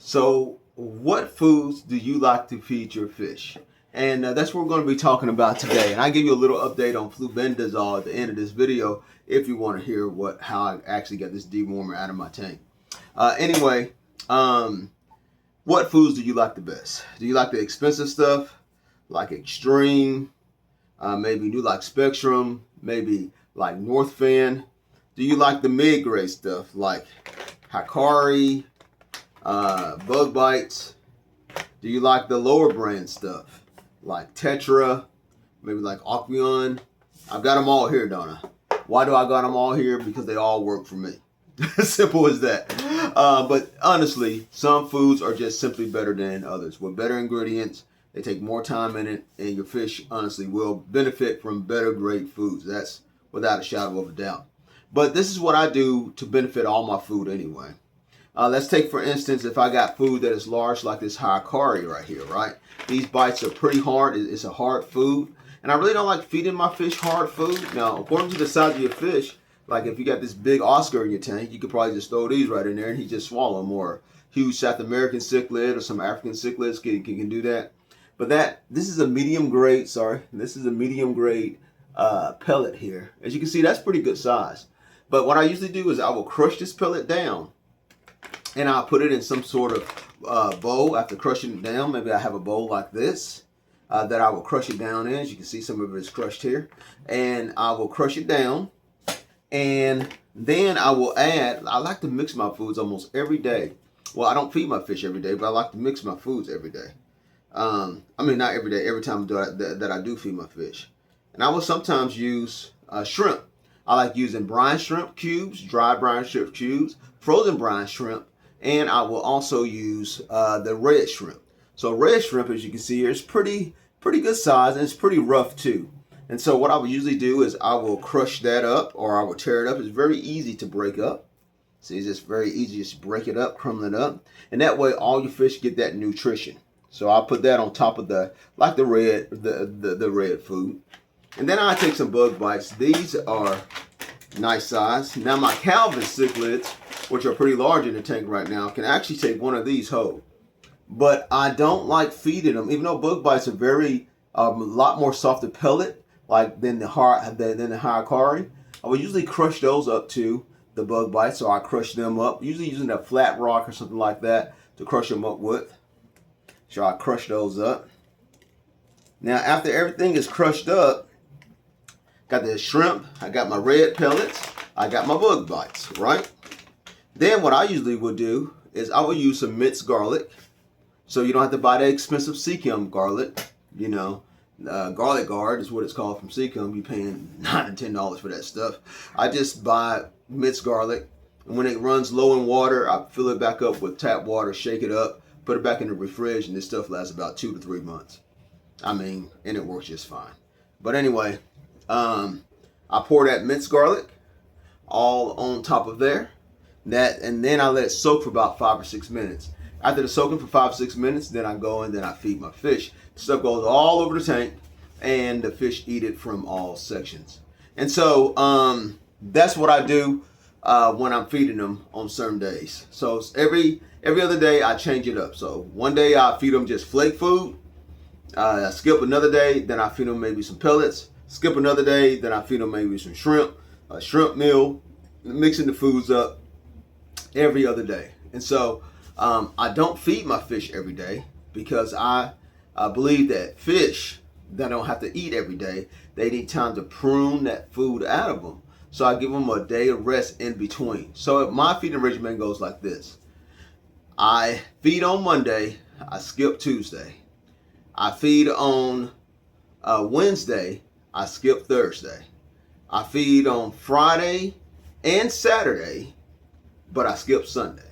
So, what foods do you like to feed your fish? And that's what we're going to be talking about today. And I'll give you a little update on flubendazole at the end of this video if you want to hear how I actually got this dewormer out of my tank. Anyway, what foods do you like the best? Do you like the expensive stuff, like Extreme? Maybe you like Spectrum? Maybe like Northfin? Do you like the mid-grade stuff like Hikari? Bug bites? Do you like the lower brand stuff like Tetra, maybe like Aqueon? I've got them all here, don't I? Why do I got them all here? Because they all work for me. Simple as that. But honestly, some foods are just simply better than others. With better ingredients, they take more time in it, and your fish honestly will benefit from better grade foods. That's without a shadow of a doubt. But this is what I do to benefit all my food anyway. Let's take, for instance, if I got food that is large like this Hikari right here, right? These bites are pretty hard. It's a hard food. And I really don't like feeding my fish hard food. Now, according to the size of your fish, like if you got this big Oscar in your tank, you could probably just throw these right in there and he just swallow them. Or huge South American cichlid or some African cichlids can do that. But this is a medium grade, this is a medium grade pellet here. As you can see, that's pretty good size. But what I usually do is I will crush this pellet down and I'll put it in some sort of bowl. After crushing it down, maybe I have a bowl like this that I will crush it down in. As you can see, some of it is crushed here. And I will crush it down. And then I will add, I like to mix my foods almost every day. Well, I don't feed my fish every day, but I like to mix my foods every day. I mean, not every day, every time that I do feed my fish. And I will sometimes use shrimp. I like using brine shrimp cubes, dry brine shrimp cubes, frozen brine shrimp, and I will also use the red shrimp. So red shrimp, as you can see here, is pretty good size, and it's pretty rough too. And so what I would usually do is I will crush that up, or I will tear it up. It's very easy to break up. See, it's just very easy, just break it up, crumble it up, and that way all your fish get that nutrition. So I'll put that on top of the red food. And then I take some bug bites. These are nice size. Now my Calvin cichlids, which are pretty large in the tank right now, can actually take one of these whole. But I don't like feeding them, even though bug bites are a lot more softer pellet, like than the Hikari. I would usually crush those up too, the bug bites. So I crush them up, usually using a flat rock or something like that to crush them up with. So I crush those up. Now after everything is crushed up, got the shrimp, I got my red pellets, I got my bug bites, right? Then what I usually would do is I will use some minced garlic. So you don't have to buy the expensive Seacom garlic. You know, Garlic Guard is what it's called from Seacom. You're paying $9 to $10 for that stuff. I just buy minced garlic. And when it runs low in water, I fill it back up with tap water, shake it up, put it back in the fridge, and this stuff lasts about 2 to 3 months. I mean, and it works just fine. But anyway, I pour that minced garlic all on top of there. And then I let it soak for about 5 or 6 minutes. After the soaking for 5 or 6 minutes, then I go and then I feed my fish. The stuff goes all over the tank, and the fish eat it from all sections. And so that's what I do when I'm feeding them on certain days. So every other day I change it up. So one day I feed them just flake food. I skip another day, then I feed them maybe some pellets. Skip another day, then I feed them maybe some shrimp, a shrimp meal, mixing the foods up every other day. And so I don't feed my fish every day because I believe that fish that don't have to eat every day, they need time to prune that food out of them. So I give them a day of rest in between. So my feeding regimen goes like this. I feed on Monday, I skip Tuesday. I feed on Wednesday, I skip Thursday. I feed on Friday and Saturday, but I skip Sunday.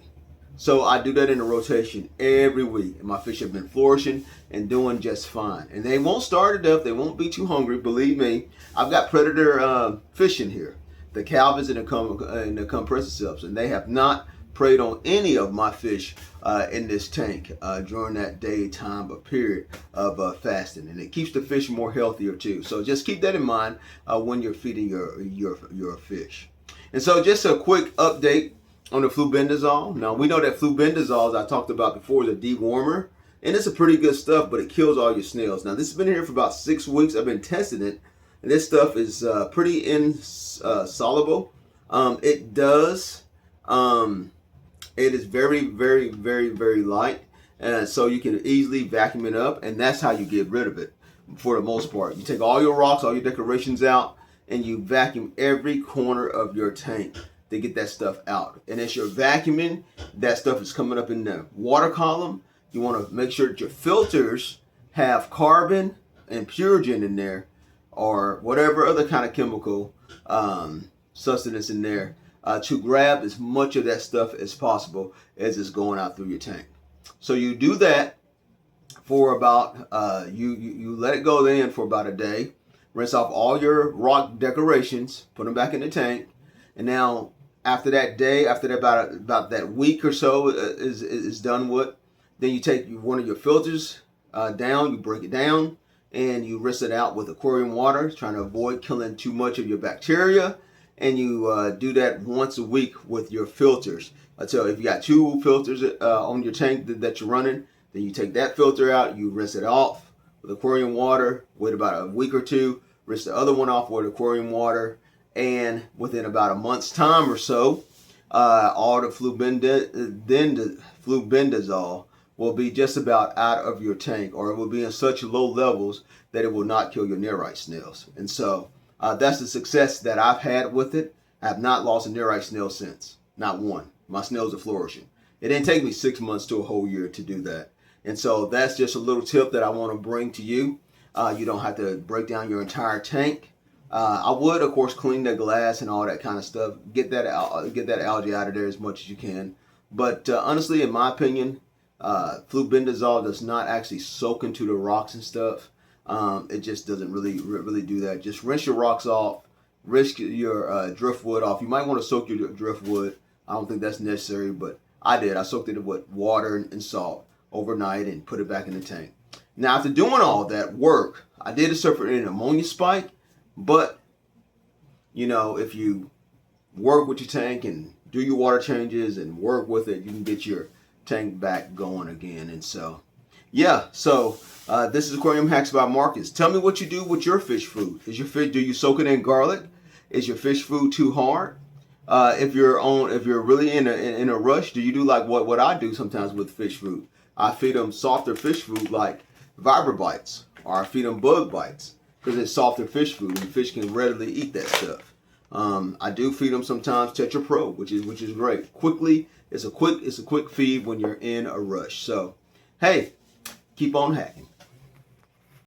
So I do that in a rotation every week. And my fish have been flourishing and doing just fine. And they won't starve to death. They won't be too hungry. Believe me, I've got predator fish in here. The Calvins and the compressor subs. And they have not preyed on any of my fish in this tank during that daytime period of fasting. And it keeps the fish more healthier too. So just keep that in mind when you're feeding your fish. And so just a quick update on the flubendazole. Now we know that flubendazole, as I talked about before, is a dewormer, and it's a pretty good stuff, but it kills all your snails. Now this has been here for about 6 weeks. I've been testing it, and this stuff is pretty insoluble. It does. It is very, very, very, very light, and so you can easily vacuum it up, and that's how you get rid of it for the most part. You take all your rocks, all your decorations out, and you vacuum every corner of your tank to get that stuff out. And as you're vacuuming, that stuff is coming up in the water column. You want to make sure that your filters have carbon and purigen in there, or whatever other kind of chemical substance in there, to grab as much of that stuff as possible as it's going out through your tank. So you do that for about, you let it go then for about a day. Rinse off all your rock decorations, put them back in the tank, and now after that day, after that about that week or so is done with, then you take one of your filters down, you break it down, and you rinse it out with aquarium water, trying to avoid killing too much of your bacteria. And you do that once a week with your filters. So if you got 2 filters on your tank that you're running, then you take that filter out, you rinse it off with aquarium water, wait about a week or 2, rinse the other one off with aquarium water, and within about a month's time or so, all the flubendazole will be just about out of your tank, or it will be in such low levels that it will not kill your nerite snails. And so that's the success that I've had with it. I have not lost a nerite snail since. Not one. My snails are flourishing. It didn't take me 6 months to a whole year to do that. And so that's just a little tip that I want to bring to you. You don't have to break down your entire tank. I would, of course, clean the glass and all that kind of stuff. Get that algae out of there as much as you can. But honestly, in my opinion, flubendazole does not actually soak into the rocks and stuff. It just doesn't really do that. Just rinse your rocks off, rinse your driftwood off. You might want to soak your driftwood. I don't think that's necessary, but I did. I soaked it with water and salt overnight and put it back in the tank. Now, after doing all that work, I did suffer an ammonia spike, but you know, if you work with your tank and do your water changes and work with it, you can get your tank back going again. And so, yeah, so this is Aquarium Hacks by Marcus. Tell me what you do with your fish food. Do you soak it in garlic? Is your fish food too hard? If you're really in a rush, do you do like what I do sometimes with fish food? I feed them softer fish food like Vibra Bites, or I feed them Bug Bites, because it's softer fish food and fish can readily eat that stuff. I do feed them sometimes Tetra Pro, which is great. It's a quick feed when you're in a rush. So, hey, keep on hacking.